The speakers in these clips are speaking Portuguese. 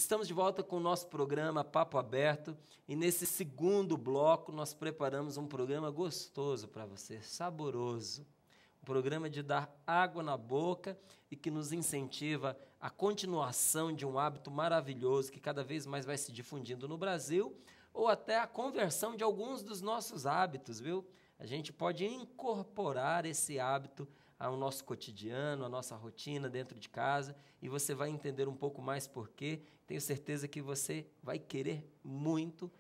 Estamos de volta com o nosso programa Papo Aberto e nesse segundo bloco nós preparamos um programa gostoso para você, saboroso. Um programa de dar água na boca e que nos incentiva a continuação de um hábito maravilhoso que cada vez mais vai se difundindo no Brasil ou até a conversão de alguns dos nossos hábitos, viu? A gente pode incorporar esse hábito ao nosso cotidiano, à nossa rotina dentro de casa e você vai entender um pouco mais por quê. Tenho certeza que você vai querer muito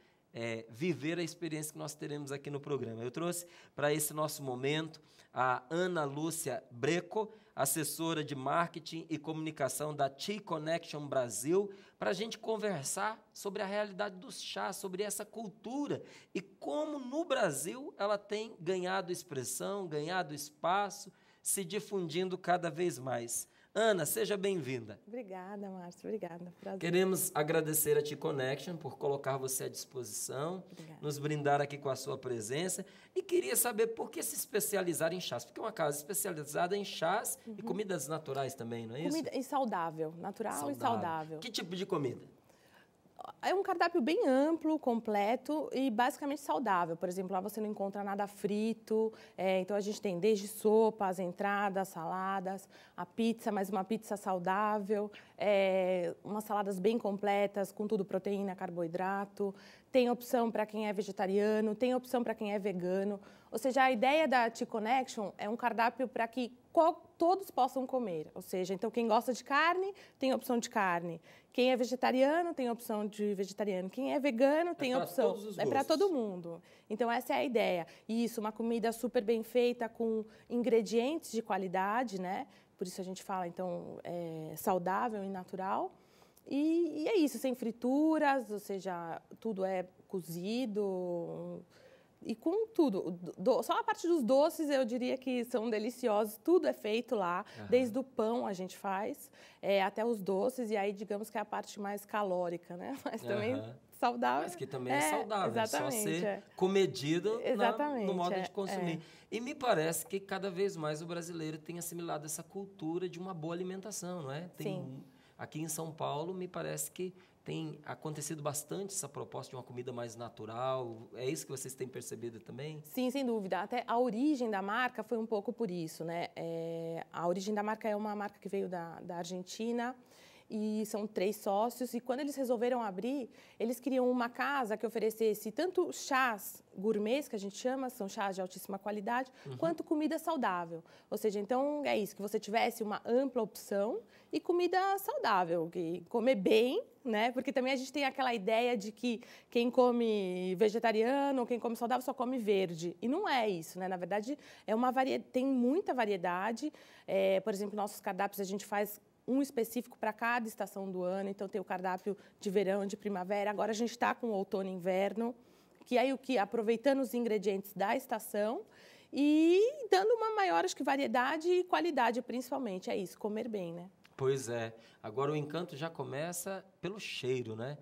viver a experiência que nós teremos aqui no programa. Eu trouxe para esse nosso momento a Ana Lúcia Breco, assessora de marketing e comunicação da Tea Connection Brasil, para a gente conversar sobre a realidade dos chás, sobre essa cultura e como no Brasil ela tem ganhado expressão, ganhado espaço, se difundindo cada vez mais. Ana, seja bem-vinda. Obrigada, Márcio. Obrigada. Prazer. Queremos agradecer a Tea Connection por colocar você à disposição, nos brindar aqui com a sua presença. E queria saber por que se especializar em chás. Porque é uma casa especializada em chás e comidas naturais também, não é isso? Comida e saudável, natural e saudável. Que tipo de comida? É um cardápio bem amplo, completo e basicamente saudável. Por exemplo, lá você não encontra nada frito. Então, a gente tem desde sopas, entradas, saladas, a pizza, mas uma pizza saudável, umas saladas bem completas, com tudo proteína, carboidrato. Tem opção para quem é vegetariano, tem opção para quem é vegano. Ou seja, a ideia da Tea Connection é um cardápio para que todos possam comer. Ou seja, então quem gosta de carne, tem opção de carne. Quem é vegetariano, tem opção de vegetariano. Quem é vegano, tem opção. É para todo mundo. Então, essa é a ideia. Isso, uma comida super bem feita, com ingredientes de qualidade, né? Por isso a gente fala, então, saudável e natural. E é isso, sem frituras, ou seja, tudo é cozido e com tudo. Só a parte dos doces eu diria que são deliciosos, tudo é feito lá, desde o pão a gente faz, até os doces, e aí digamos que é a parte mais calórica, né? Mas também saudável. Mas que também é saudável, é só ser comedido no modo de consumir. E me parece que cada vez mais o brasileiro tem assimilado essa cultura de uma boa alimentação, não é? Sim. Aqui em São Paulo, me parece que tem acontecido bastante essa proposta de uma comida mais natural. É isso que vocês têm percebido também? Sim, sem dúvida. Até a origem da marca foi um pouco por isso, né? A origem da marca é uma marca que veio da Argentina e são 3 sócios. E quando eles resolveram abrir, eles queriam uma casa que oferecesse tanto chás gourmets, que a gente chama, são chás de altíssima qualidade, quanto comida saudável. Ou seja, então é isso, que você tivesse uma ampla opção e comida saudável, que comer bem, né? Porque também a gente tem aquela ideia de que quem come vegetariano ou quem come saudável só come verde. E não é isso, né? Na verdade, tem muita variedade. Por exemplo, nossos cardápios a gente faz um específico para cada estação do ano. Então, tem o cardápio de verão, de primavera. Agora, a gente está com outono e inverno, que aí aproveitando os ingredientes da estação e dando uma maior, acho que, variedade e qualidade, principalmente. É isso, comer bem, né? Pois é. Agora o encanto já começa pelo cheiro, né?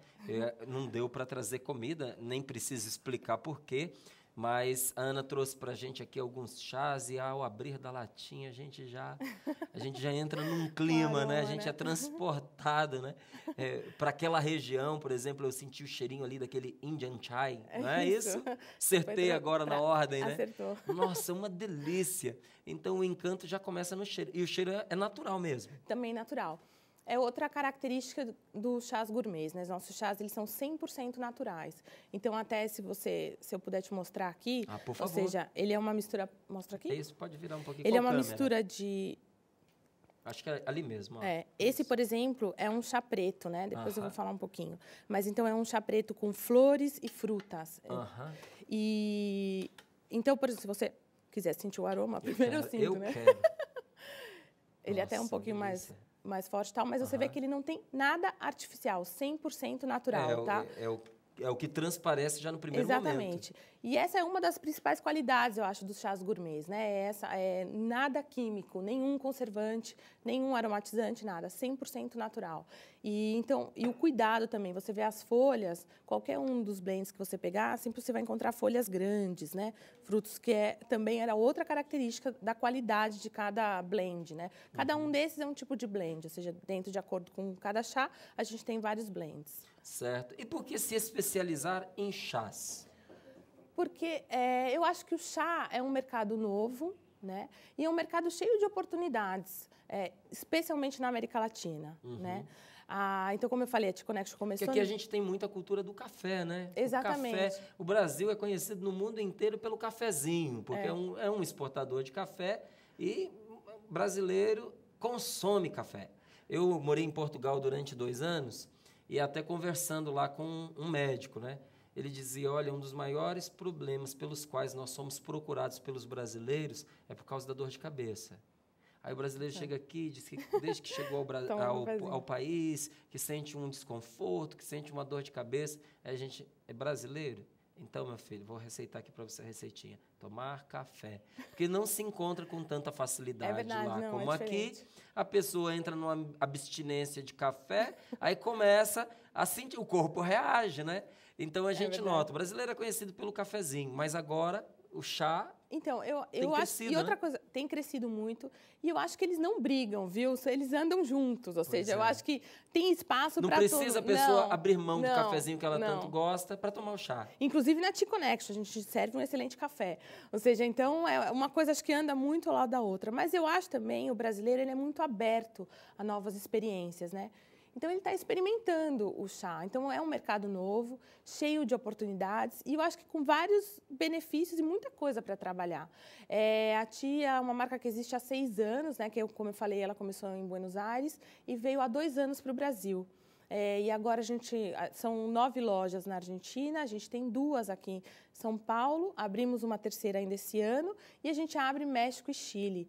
Não deu para trazer comida, nem preciso explicar por quê, mas a Ana trouxe para a gente aqui alguns chás e ao abrir da latinha a gente já entra num clima, né? A gente é transportado, né? Para aquela região, por exemplo, eu senti o cheirinho ali daquele Indian Chai, não é isso? Acertei agora na ordem, né? Acertou. Nossa, uma delícia. Então o encanto já começa no cheiro. E o cheiro é natural mesmo. Também natural. É outra característica dos chás gourmets, né? Os nossos chás, eles são 100% naturais. Então, até se eu puder te mostrar aqui... por favor. Ou seja, ele é uma mistura... Mostra aqui? Isso, pode virar um pouquinho. Ele é uma mistura de... Acho que é ali mesmo. Ó. Esse, por exemplo, é um chá preto, né? Depois eu vou falar um pouquinho. Mas, então, é um chá preto com flores e frutas. E... Então, por exemplo, se você quiser sentir o aroma, primeiro eu sinto, né? Eu quero. Ele é até um pouquinho mais forte e tal, mas você vê que ele não tem nada artificial, 100% natural, tá? É o que transparece já no primeiro momento. Exatamente. E essa é uma das principais qualidades, eu acho, dos chás gourmets, né? Nada químico, nenhum conservante, nenhum aromatizante, nada. 100% natural. E o cuidado também, você vê as folhas, qualquer um dos blends que você pegar, sempre você vai encontrar folhas grandes, né? Frutos que também era outra característica da qualidade de cada blend, né? Cada um desses é um tipo de blend, ou seja, dentro de acordo com cada chá, a gente tem vários blends. Certo. E por que se especializar em chás? Porque eu acho que o chá é um mercado novo, né? E é um mercado cheio de oportunidades, especialmente na América Latina, né? Então, como eu falei, a T-Connection começou... Porque aqui a gente tem muita cultura do café, né? Exatamente. O Brasil é conhecido no mundo inteiro pelo cafezinho, porque é um exportador de café e o brasileiro consome café. Eu morei em Portugal durante 2 anos e até conversando lá com um médico, né? Ele dizia, olha, um dos maiores problemas pelos quais nós somos procurados pelos brasileiros é por causa da dor de cabeça. Aí o brasileiro chega aqui e diz que desde que chegou ao país, que sente um desconforto, que sente uma dor de cabeça, aí a gente é brasileiro? Então, meu filho, vou receitar aqui para você a receitinha. Tomar café. Porque não se encontra com tanta facilidade lá como aqui. A pessoa entra numa abstinência de café, aí começa a sentir, o corpo reage, né? Então, a gente nota, o brasileiro é conhecido pelo cafezinho, mas agora o chá... Então, eu acho... E outra coisa, tem crescido muito. E eu acho que eles não brigam, viu? Eles andam juntos. Ou seja, eu acho que tem espaço para todo... Não precisa a pessoa abrir mão do cafezinho que ela tanto gosta para tomar o chá. Inclusive, na T-Connection, a gente serve um excelente café. Ou seja, então, é uma coisa acho que anda muito ao lado da outra. Mas eu acho também, o brasileiro, ele é muito aberto a novas experiências, né? Então, ele está experimentando o chá. Então, é um mercado novo, cheio de oportunidades e eu acho que com vários benefícios e muita coisa para trabalhar. A Tia é uma marca que existe há 6 anos, né? Que, como eu falei, ela começou em Buenos Aires e veio há 2 anos para o Brasil. E agora são 9 lojas na Argentina, a gente tem 2 aqui em São Paulo, abrimos uma 3ª ainda esse ano e a gente abre México e Chile,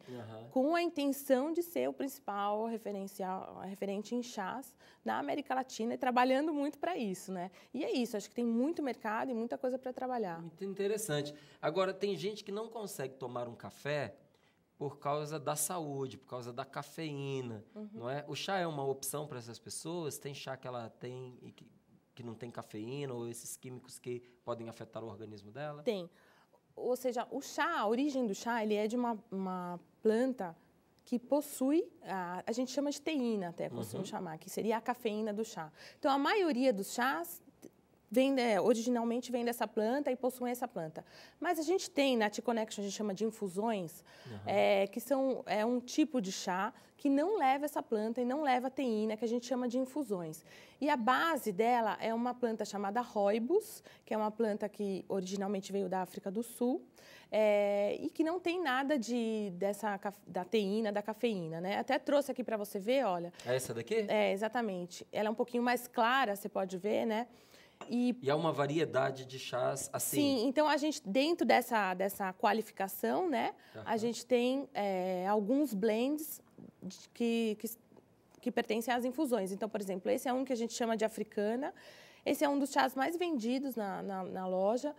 com a intenção de ser o principal referente em chás na América Latina e trabalhando muito para isso, né? E é isso, acho que tem muito mercado e muita coisa para trabalhar. Muito interessante. Agora, tem gente que não consegue tomar um café por causa da saúde, por causa da cafeína, não é? O chá é uma opção para essas pessoas? Tem chá que ela tem e que não tem cafeína ou esses químicos que podem afetar o organismo dela? Tem. Ou seja, o chá, a origem do chá, ele é de uma planta que possui, a gente chama de teína até, costumo chamar, que seria a cafeína do chá. Então, a maioria dos chás originalmente vem dessa planta e possuem essa planta. Mas a gente tem, na T-Connection, a gente chama de infusões, que são um tipo de chá que não leva essa planta e não leva a teína, que a gente chama de infusões. E a base dela é uma planta chamada Rooibos, que é uma planta que originalmente veio da África do Sul, e que não tem nada da teína, da cafeína, né? Até trouxe aqui para você ver, olha. É essa daqui? Exatamente. Ela é um pouquinho mais clara, você pode ver, né? E há uma variedade de chás assim? Sim, então a gente, dentro dessa qualificação, né, a gente tem alguns blends que pertencem às infusões. Então, por exemplo, esse é um que a gente chama de africana. Esse é um dos chás mais vendidos na loja,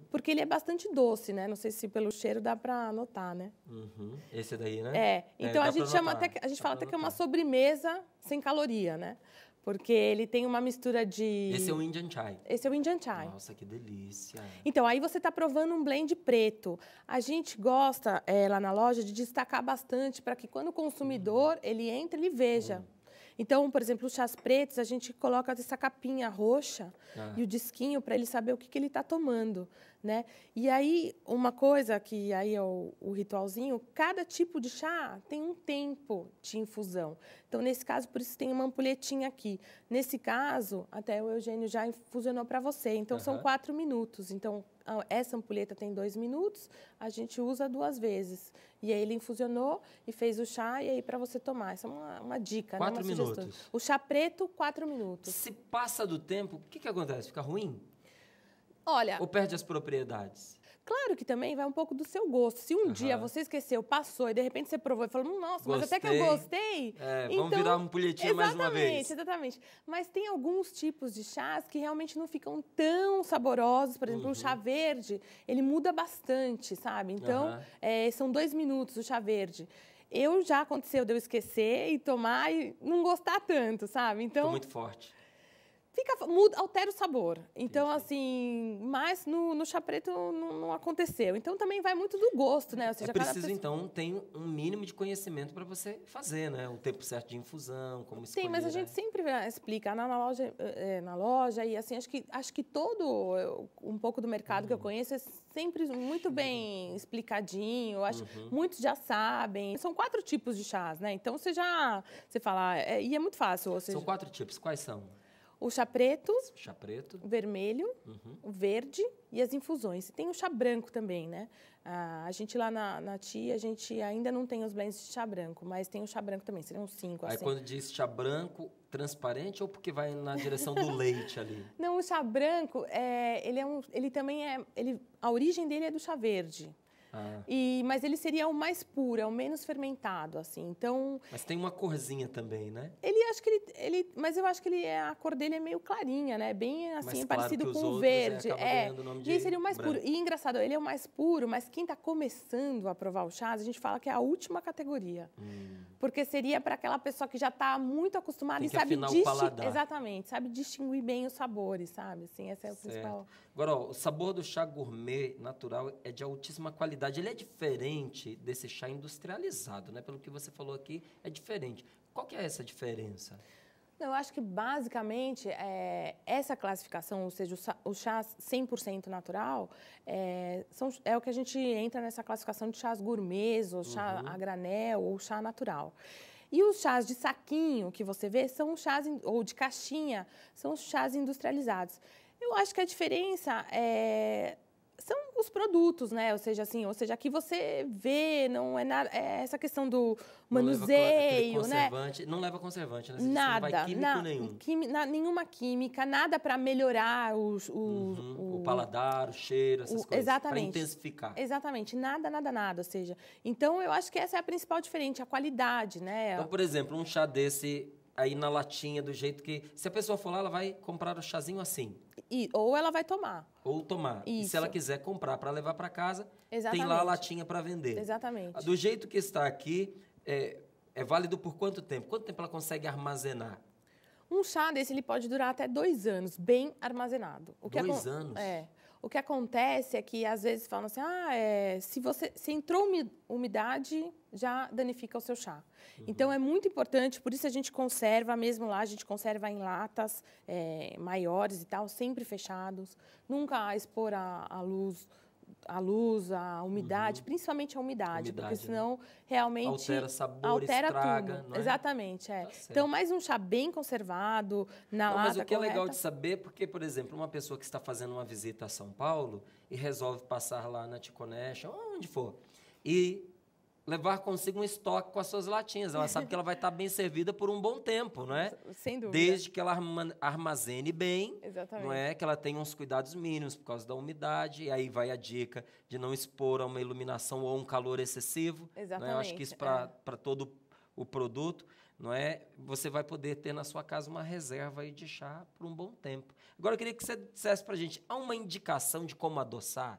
porque ele é bastante doce, né? Não sei se pelo cheiro dá para notar, né? Esse daí, né? Então a gente fala até que é uma sobremesa sem caloria, né? Porque ele tem uma mistura de... Esse é o Indian Chai. Esse é o Indian Chai. Nossa, que delícia. Então, aí você está provando um blend preto. A gente gosta, lá na loja, de destacar bastante para que quando o consumidor ele entre, ele veja. Então, por exemplo, os chás pretos, a gente coloca essa capinha roxa e o disquinho para ele saber o que ele está tomando, né? E aí, uma coisa que aí é o ritualzinho, cada tipo de chá tem um tempo de infusão. Então, nesse caso, por isso tem uma ampulhetinha aqui. Nesse caso, até o Eugênio já infusionou para você. Então, são 4 minutos. Então, essa ampulheta tem 2 minutos, a gente usa 2 vezes. E aí ele infusionou e fez o chá, e aí para você tomar. Essa é uma dica, 4 né? minutos. O chá preto, 4 minutos. Se passa do tempo, o que acontece? Fica ruim? Olha... Ou perde as propriedades? Claro que também vai um pouco do seu gosto. Se um dia você esqueceu, passou, e de repente você provou e falou, nossa, mas até que eu gostei. Vamos virar um polhetinho mais uma vez. Exatamente. Mas tem alguns tipos de chás que realmente não ficam tão saborosos. Por exemplo, o chá verde, ele muda bastante, sabe? Então, são 2 minutos o chá verde. Já aconteceu de eu esquecer e tomar e não gostar tanto, sabe? Então, ficou muito forte. Altera o sabor. Então, assim, mas no chá preto não aconteceu. Então, também vai muito do gosto, né? Ou seja, preciso, então, ter um mínimo de conhecimento para você fazer, né? O tempo certo de infusão, como escolher. Sim, mas a gente sempre explica na loja e, assim, acho que um pouco do mercado que eu conheço é sempre muito bem explicadinho. Acho muitos já sabem. São 4 tipos de chás, né? Então, você fala... e é muito fácil. Ou seja, são 4 tipos. Quais são? O chá preto, o vermelho, o verde e as infusões. E tem o chá branco também, né? A gente lá na Tia, a gente ainda não tem os blends de chá branco, mas tem o chá branco também, seriam 5. Aí assim. Quando diz chá branco, transparente ou porque vai na direção do leite ali? Não, o chá branco, ele também a origem dele é do chá verde. Mas ele seria o mais puro, é o menos fermentado, assim. Então, mas tem uma corzinha também, né? Mas eu acho que a cor dele é meio clarinha, né? Bem assim, parecido com o verde. E ele seria o mais puro. E engraçado, ele é o mais puro, mas quem está começando a provar o chá, a gente fala que é a última categoria. Porque seria para aquela pessoa que já está muito acostumada e sabe o paladar. Exatamente, sabe distinguir bem os sabores, sabe? Assim, esse é o principal. Agora, o sabor do chá gourmet natural é de altíssima qualidade. Ele é diferente desse chá industrializado, né? Pelo que você falou aqui, é diferente. Qual que é essa diferença? Eu acho que, basicamente, essa classificação, ou seja, o chá 100% natural, é o que a gente entra nessa classificação de chás gourmets, ou chá a granel, ou chá natural. E os chás de saquinho que você vê são chás, ou de caixinha, são os chás industrializados. Eu acho que a diferença são os produtos, né? Ou seja, aqui você vê, não é nada, essa questão do manuseio, né? Não leva conservante, né? Nada, não vai químico nenhum. Nenhuma química, nada para melhorar o paladar, o cheiro, essas coisas. Exatamente. Para intensificar. Exatamente, nada. Ou seja, então eu acho que essa é a principal diferença, a qualidade, né? Então, por exemplo, um chá desse aí na latinha, do jeito que... Se a pessoa for lá, ela vai comprar o chazinho assim. Ou ela vai tomar. Ou tomar. Isso. E se ela quiser comprar para levar para casa, Exatamente. tem lá a latinha para vender. Exatamente. Do jeito que está aqui, é válido por quanto tempo? Quanto tempo ela consegue armazenar? Um chá desse ele pode durar até 2 anos, bem armazenado. 2 anos? O que acontece é que, às vezes, falam assim, se entrou umidade, já danifica o seu chá. Então, é muito importante, por isso a gente conserva, mesmo lá, a gente conserva em latas maiores e tal, sempre fechados. Nunca expor a luz, a umidade, principalmente a umidade, porque senão realmente altera sabor, estraga, tudo. Não é? Exatamente, Tá então, mais um chá bem conservado, na lata Mas o que correta. é legal de saber, porque, por exemplo, uma pessoa que está fazendo uma visita a São Paulo e resolve passar lá na Ticoneste, ou onde for, e levar consigo um estoque com as suas latinhas. Ela sabe que ela vai estar bem servida por um bom tempo, não é? Sem dúvida. Desde que ela armazene bem, Exatamente. não é? Que ela tenha uns cuidados mínimos por causa da umidade. E aí vai a dica de não expor a uma iluminação ou um calor excessivo. Exatamente. Não é? Eu acho que isso para todo o produto, não é? Você vai poder ter na sua casa uma reserva aí de chá por um bom tempo. Agora eu queria que você dissesse para a gente, há uma indicação de como adoçar?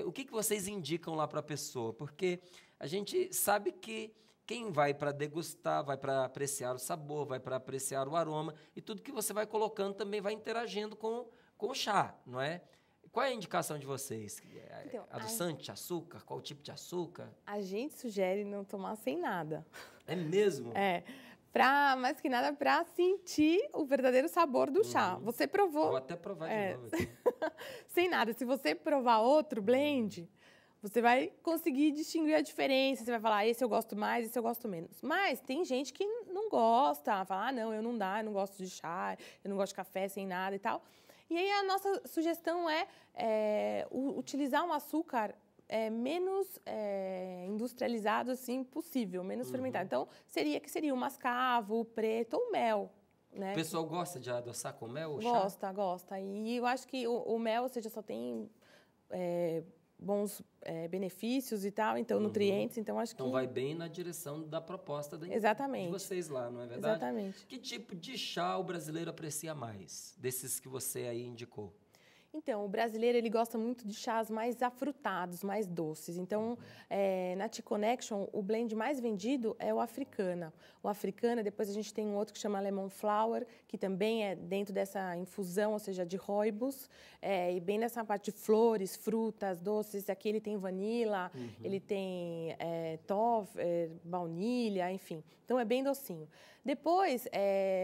O que vocês indicam lá para a pessoa? Porque a gente sabe que quem vai para degustar, vai para apreciar o sabor, vai para apreciar o aroma, e tudo que você vai colocando também vai interagindo com o chá, não é? Qual é a indicação de vocês? Então, adoçante, açúcar? Qual tipo de açúcar? A gente sugere não tomar sem nada. É mesmo? Mais que nada para sentir o verdadeiro sabor do chá. Você provou... Vou até provar de novo aqui. Sem nada. Se você provar outro blend, você vai conseguir distinguir a diferença. Você vai falar, esse eu gosto mais, esse eu gosto menos. Mas tem gente que não gosta. Fala, não, eu não gosto de chá, eu não gosto de café sem nada e tal. E aí a nossa sugestão é utilizar um açúcar menos industrializado assim possível, menos fermentado. Então, seria o mascavo, o preto ou o mel. Né? O pessoal gosta de adoçar com mel ou chá? Gosta. E eu acho que o mel, ou seja, só tem bons benefícios e tal, então nutrientes, então acho que... Então vai bem na direção da proposta de vocês lá, não é verdade? Exatamente. Que tipo de chá o brasileiro aprecia mais, desses que você aí indicou? Então, o brasileiro ele gosta muito de chás mais afrutados, mais doces. Então, na Tea Connection, o blend mais vendido é o Africana. O Africana, depois a gente tem um outro que chama Lemon Flower, que também é dentro dessa infusão, ou seja, de rooibos, e bem nessa parte de flores, frutas, doces. Aqui ele tem vanila, ele tem baunilha, enfim. Então, é bem docinho. Depois...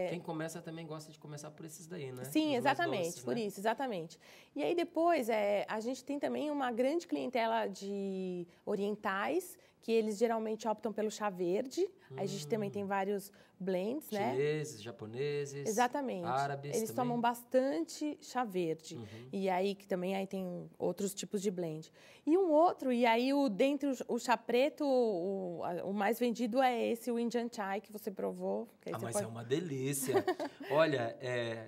Quem começa também gosta de começar por esses daí, né? Sim, exatamente, doces, por isso, exatamente. E aí depois a gente tem também uma grande clientela de orientais, que eles geralmente optam pelo chá verde. A gente também tem vários blends, né? Chineses, japoneses, exatamente. Árabes eles também. Tomam bastante chá verde. E aí que também aí tem outros tipos de blend. E um outro, e aí dentre o chá preto, o mais vendido é esse, o Indian Chai, que você provou. Que mas é uma delícia. Olha,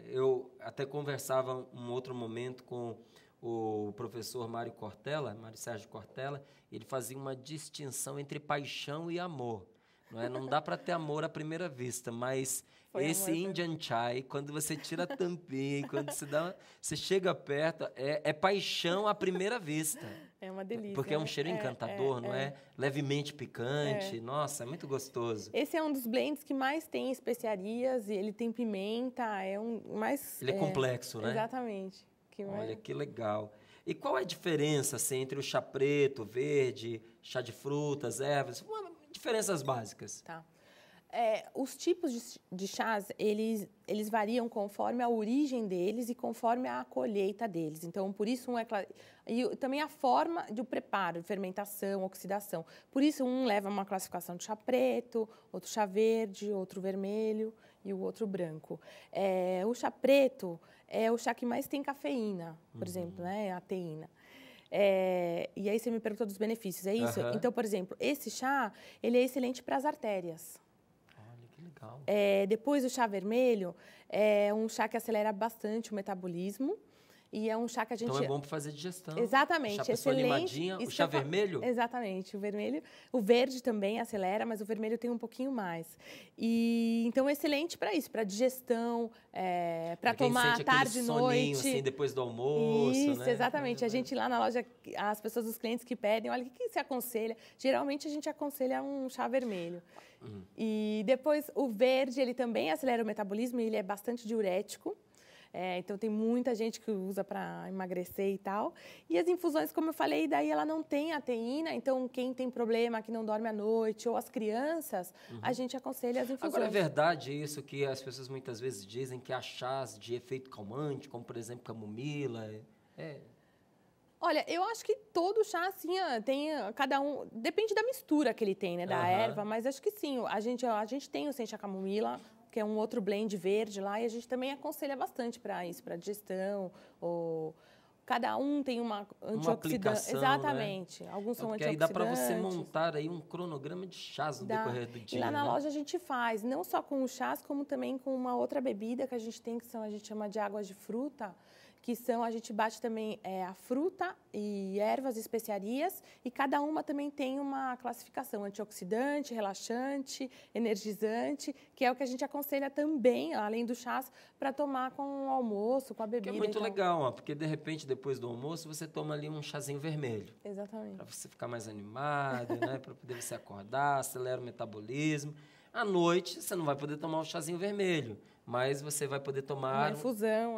eu até conversava um outro momento com o professor Mário Sérgio Cortella, ele fazia uma distinção entre paixão e amor. Não dá para ter amor à primeira vista, mas esse Indian Chai, quando você tira a tampinha e quando você chega perto, é paixão à primeira vista. É uma delícia. Porque é um cheiro encantador, não é? Levemente picante. Nossa, é muito gostoso. Esse é um dos blends que mais tem especiarias, e ele tem pimenta, Ele é complexo, né? Exatamente. Olha, que legal. E qual é a diferença assim, entre o chá preto, verde, chá de frutas, ervas? Diferenças básicas. Tá. Os tipos de chás, eles variam conforme a origem deles e conforme a colheita deles. Então, por isso, e também a forma do preparo, fermentação, oxidação. Por isso, um leva uma classificação de chá preto, outro chá verde, outro vermelho e o outro branco. O chá preto é o chá que mais tem cafeína, por exemplo, né? A teína. E aí você me perguntou dos benefícios, é isso? Então, por exemplo, esse chá, ele é excelente para as artérias. Olha, que legal. Depois, o chá vermelho é um chá que acelera bastante o metabolismo. E é um chá que a gente... Então é bom para fazer digestão. Exatamente. Deixar a pessoa animadinha. O chá vermelho? Exatamente. O vermelho. O verde também acelera, mas o vermelho tem um pouquinho mais. Então, é excelente para isso, para digestão, para tomar à tarde e noite. Assim, depois do almoço, isso, né? Exatamente. A gente lá na loja, as pessoas, os clientes que pedem, olha, o que se aconselha? Geralmente, a gente aconselha um chá vermelho. E depois, o verde, ele também acelera o metabolismo e ele é bastante diurético. Então, tem muita gente que usa para emagrecer e tal. E as infusões, como eu falei, daí ela não tem a teína. Então, quem tem problema, que não dorme à noite, ou as crianças, a gente aconselha as infusões. Agora, é verdade isso que as pessoas muitas vezes dizem que há chás de efeito calmante, como, por exemplo, camomila? Olha, eu acho que todo chá, assim, tem cada um... Depende da mistura que ele tem, né, da erva. Mas acho que sim. A gente tem o Sencha Camomila, que é um outro blend verde lá, e a gente também aconselha bastante para isso, para digestão, cada um tem uma antioxidante. Exatamente. Né? Alguns são porque antioxidantes. Aí dá para você montar aí um cronograma de chás no decorrer do dia. E lá na né? loja a gente faz, não só com os chás, como também com uma outra bebida que a gente tem, a gente chama de águas de fruta, a gente bate também a fruta e ervas e especiarias, e cada uma também tem uma classificação, antioxidante, relaxante, energizante, que é o que a gente aconselha também, além do chás, para tomar com o almoço, com a bebida. Que é muito legal, porque de repente, depois do almoço, você toma ali um chazinho vermelho. Exatamente. Para você ficar mais animado, né? Para poder você acordar, acelera o metabolismo. À noite, você não vai poder tomar o chazinho vermelho, mas você vai poder tomar uma infusão.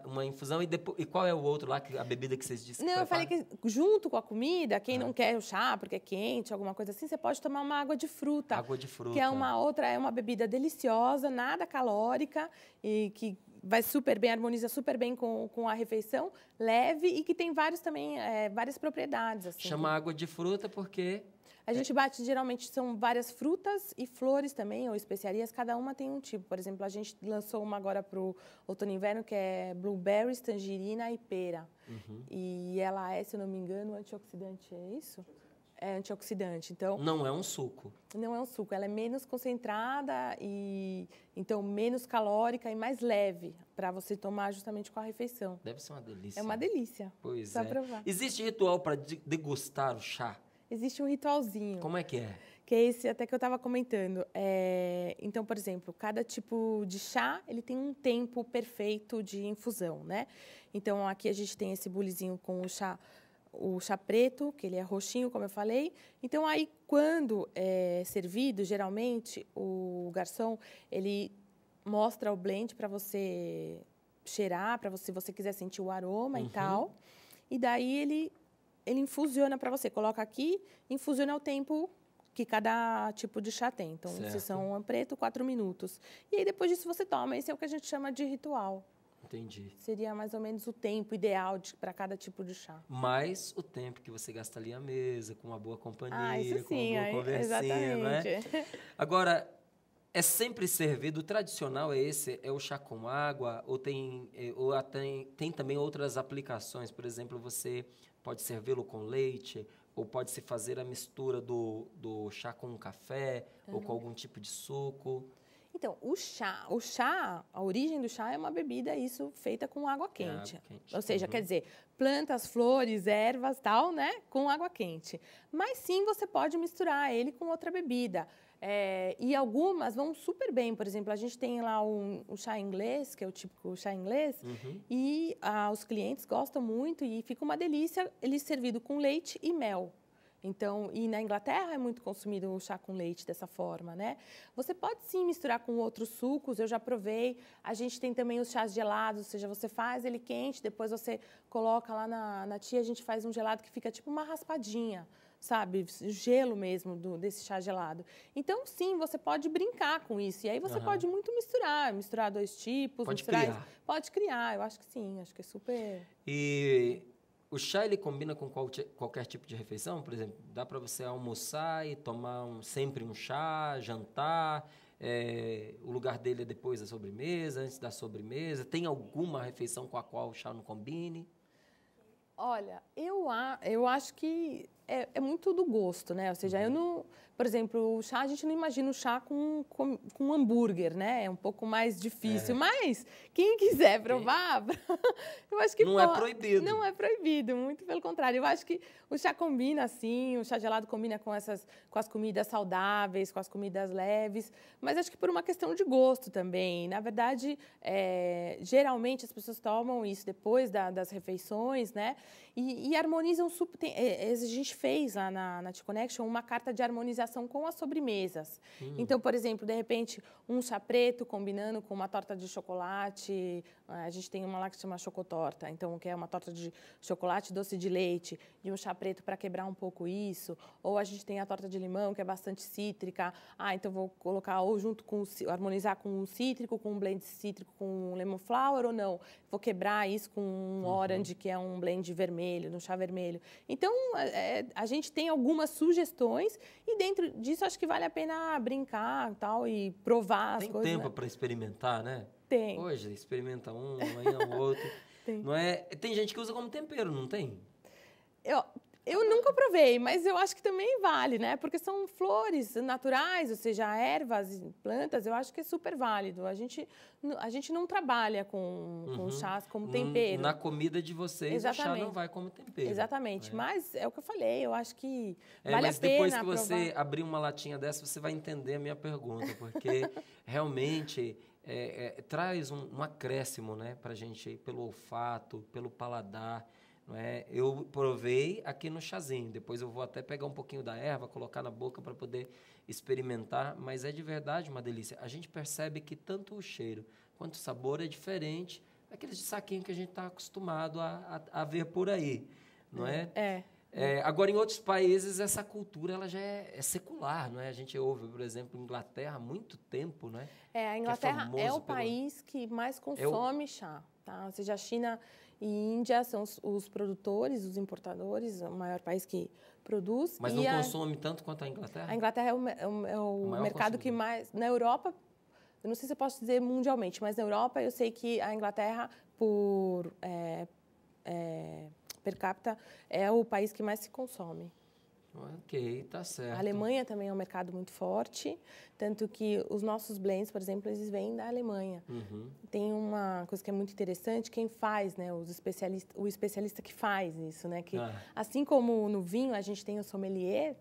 Uma infusão. E qual é o outro lá, a bebida que vocês disseram? Não, eu falei que junto com a comida, quem não quer o chá porque é quente, alguma coisa assim, você pode tomar uma água de fruta. Água de fruta. Que é uma bebida deliciosa, nada calórica e que vai super bem, harmoniza super bem com a refeição, leve e que tem várias propriedades. Assim. Chama água de fruta porque... A gente bate, geralmente, são várias frutas e flores também, ou especiarias, cada uma tem um tipo. Por exemplo, a gente lançou uma agora para o outono e inverno, que é blueberries, tangerina e pera. E ela se eu não me engano, antioxidante, é isso? É antioxidante. Então, Não é um suco. não é um suco, ela é menos concentrada e então menos calórica e mais leve para você tomar justamente com a refeição. Deve ser uma delícia. É uma delícia. Pois Só é. provar. Existe ritual para degustar o chá? Existe um ritualzinho, Como é que é? que é esse até que eu estava comentando. Então, por exemplo, cada tipo de chá ele tem um tempo perfeito de infusão, né? Então, aqui a gente tem esse bulizinho com o chá preto, que ele é roxinho, como eu falei. Então, aí, quando é servido, geralmente, o garçom, ele mostra o blend para você cheirar, para você, se você quiser sentir o aroma e tal. E daí, ele infusiona para você. Coloca aqui, infusiona o tempo que cada tipo de chá tem. Então, se são um preto, 4 minutos. E aí, depois disso, você toma. Esse é o que a gente chama de ritual. Entendi. Seria mais ou menos o tempo ideal para cada tipo de chá. Mais o tempo que você gasta ali à mesa, com uma boa companhia, Isso com sim, uma boa conversinha, não é? exatamente. Agora, é sempre servido, o tradicional é esse, é o chá com água, ou tem também outras aplicações, por exemplo, você pode servi-lo com leite, ou pode-se fazer a mistura do chá com um café, ou com algum tipo de suco. Então, o chá, a origem do chá é uma bebida, isso, feita com água quente. água quente. Ou seja, quer dizer, plantas, flores, ervas, tal, né, com água quente. Mas sim, você pode misturar ele com outra bebida. E algumas vão super bem. Por exemplo, a gente tem lá o chá inglês, que é o típico chá inglês, e os clientes gostam muito e fica uma delícia ele servido com leite e mel. Então, e na Inglaterra é muito consumido o chá com leite dessa forma, né? Você pode sim misturar com outros sucos, eu já provei. A gente tem também os chás gelados, ou seja, você faz ele quente, depois você coloca lá na tia, a gente faz um gelado que fica tipo uma raspadinha, sabe? Gelo mesmo desse chá gelado. Então, sim, você pode brincar com isso. E aí você pode muito misturar dois tipos. Pode misturar criar. Pode criar, eu acho que sim, acho que é super... E o chá, ele combina com qualquer tipo de refeição? Por exemplo, dá para você almoçar e tomar sempre um chá, jantar, o lugar dele é depois da sobremesa, antes da sobremesa. Tem alguma refeição com a qual o chá não combine? Olha, eu acho que é muito do gosto, né? Ou seja, eu não... Por exemplo, o chá, a gente não imagina o chá com hambúrguer, né? É um pouco mais difícil. Mas quem quiser provar, eu acho que não é proibido. Não é proibido, muito pelo contrário. Eu acho que o chá combina, assim, o chá gelado combina com as comidas saudáveis, com as comidas leves. Mas acho que por uma questão de gosto também. Na verdade, geralmente as pessoas tomam isso depois das refeições, né? E harmonizam super... a gente fez lá na T-Connection uma carta de harmonização com as sobremesas. Então, por exemplo, de repente, um chá preto combinando com uma torta de chocolate. A gente tem uma lá que se chama chocotorta, então, que é uma torta de chocolate doce de leite e um chá preto para quebrar um pouco isso. Ou a gente tem a torta de limão, que é bastante cítrica. Então vou colocar ou junto com harmonizar com um cítrico, com um blend cítrico com um lemon flower ou não. Vou quebrar isso com um orange, que é um blend vermelho, um chá vermelho. Então, a gente tem algumas sugestões e dentro disso acho que vale a pena brincar tal, e provar as coisas. Tem tempo para experimentar, né? Tem. Hoje experimenta um, amanhã o outro. Tem. Não é? Tem gente que usa como tempero, não tem? Eu nunca provei, mas eu acho que também vale, né? Porque são flores naturais, ou seja, ervas, plantas, eu acho que é super válido. A gente não trabalha com chás como tempero. Na comida de vocês, Exatamente. o chá não vai como tempero. Exatamente, mas é o que eu falei, eu acho que vale mas a pena depois que você provar. abrir uma latinha dessa, você vai entender a minha pergunta, porque realmente traz um acréscimo, né, para a gente, pelo olfato, pelo paladar. Não é? Eu provei aqui no chazinho, depois eu vou até pegar um pouquinho da erva, colocar na boca para poder experimentar, mas é de verdade uma delícia. A gente percebe que tanto o cheiro quanto o sabor é diferente daqueles de saquinho que a gente está acostumado a ver por aí, não é? Agora, em outros países, essa cultura ela já é secular, não é? A gente ouve, por exemplo, Inglaterra há muito tempo, não é? A Inglaterra é o país que mais consome chá, tá? Ou seja, a China e Índia são os produtores, os importadores, o maior país que produz. Mas não consome tanto quanto a Inglaterra? A Inglaterra é o mercado que mais... Na Europa, eu não sei se eu posso dizer mundialmente, mas na Europa eu sei que a Inglaterra, per capita, é o país que mais se consome. Ok, tá certo. A Alemanha também é um mercado muito forte, tanto que os nossos blends, por exemplo, eles vêm da Alemanha. Tem uma coisa que é muito interessante, quem faz, né, o especialista que faz isso, né, que assim como no vinho a gente tem o sommelier,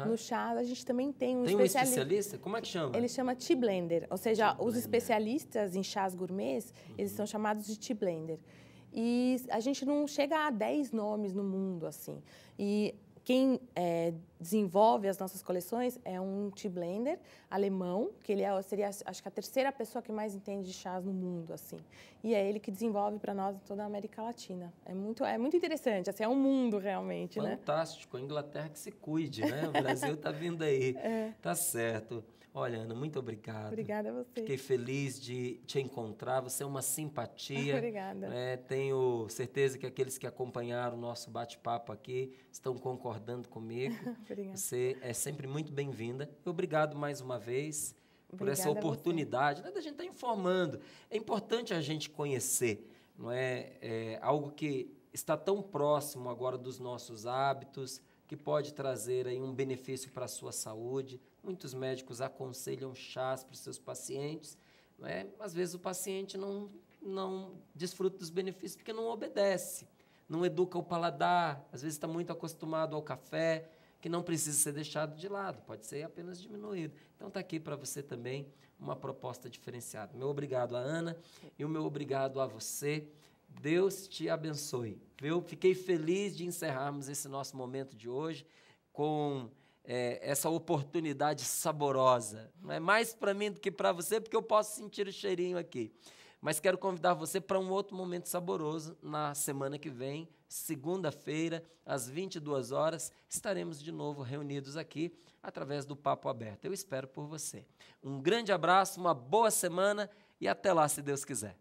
no chá a gente também tem um especialista. Tem um especialista? Como é que chama? Ele chama tea blender, ou seja, os especialistas em chás gourmets, eles são chamados de tea blender. E a gente não chega a 10 nomes no mundo, assim. E quem desenvolve as nossas coleções é um tea blender alemão, que ele seria, acho que, a terceira pessoa que mais entende de chás no mundo, assim. E é ele que desenvolve para nós toda a América Latina. É muito interessante, assim, é um mundo realmente, né? Fantástico. A Inglaterra que se cuide, né? O Brasil está vindo aí. Tá certo. Olha, Ana, muito obrigado. Obrigada a você. Fiquei feliz de te encontrar. Você é uma simpatia. Obrigada. Tenho certeza que aqueles que acompanharam o nosso bate-papo aqui estão concordando comigo. Obrigada. Você é sempre muito bem-vinda. Obrigado mais uma vez por essa Obrigada oportunidade, né, da gente estar informando. É importante a gente conhecer, não é algo que está tão próximo agora dos nossos hábitos, que pode trazer aí um benefício para a sua saúde. Muitos médicos aconselham chás para os seus pacientes, não é? Às vezes o paciente não desfruta dos benefícios porque não obedece, não educa o paladar, às vezes está muito acostumado ao café, que não precisa ser deixado de lado, pode ser apenas diminuído. Então está aqui para você também uma proposta diferenciada. Meu obrigado a Ana e o meu obrigado a você. Deus te abençoe. Eu fiquei feliz de encerrarmos esse nosso momento de hoje com essa oportunidade saborosa. Não é mais para mim do que para você, porque eu posso sentir o cheirinho aqui. Mas quero convidar você para um outro momento saboroso na semana que vem, segunda-feira, às 22 horas, estaremos de novo reunidos aqui através do Papo Aberto. Eu espero por você. Um grande abraço, uma boa semana e até lá, se Deus quiser.